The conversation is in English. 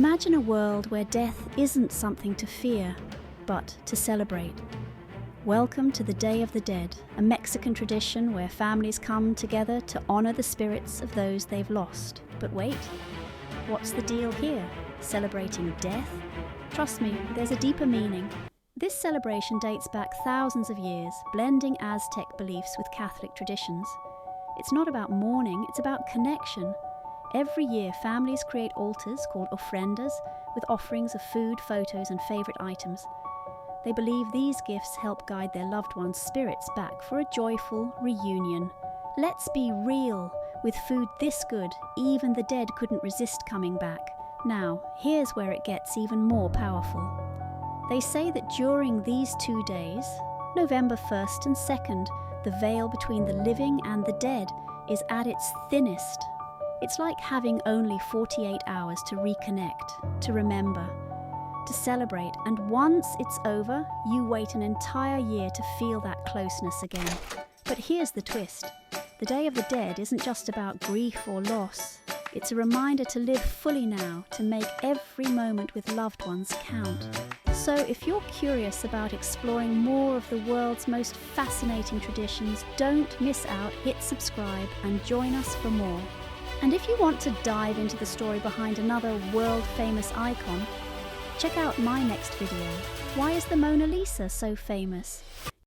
Imagine a world where death isn't something to fear, but to celebrate. Welcome to the Day of the Dead, a Mexican tradition where families come together to honor the spirits of those they've lost. But wait, what's the deal here? Celebrating death? Trust me, there's a deeper meaning. This celebration dates back thousands of years, blending Aztec beliefs with Catholic traditions. It's not about mourning, it's about connection. Every year, families create altars called ofrendas with offerings of food, photos, and favorite items. They believe these gifts help guide their loved ones' spirits back for a joyful reunion. Let's be real. With food this good, even the dead couldn't resist coming back. Now, here's where it gets even more powerful. They say that during these 2 days, November 1st and 2nd, the veil between the living and the dead is at its thinnest. It's like having only 48 hours to reconnect, to remember, to celebrate, and once it's over, you wait an entire year to feel that closeness again. But here's the twist. The Day of the Dead isn't just about grief or loss. It's a reminder to live fully now, to make every moment with loved ones count. So if you're curious about exploring more of the world's most fascinating traditions, don't miss out, hit subscribe and join us for more. And if you want to dive into the story behind another world-famous icon, check out my next video. Why is the Mona Lisa so famous?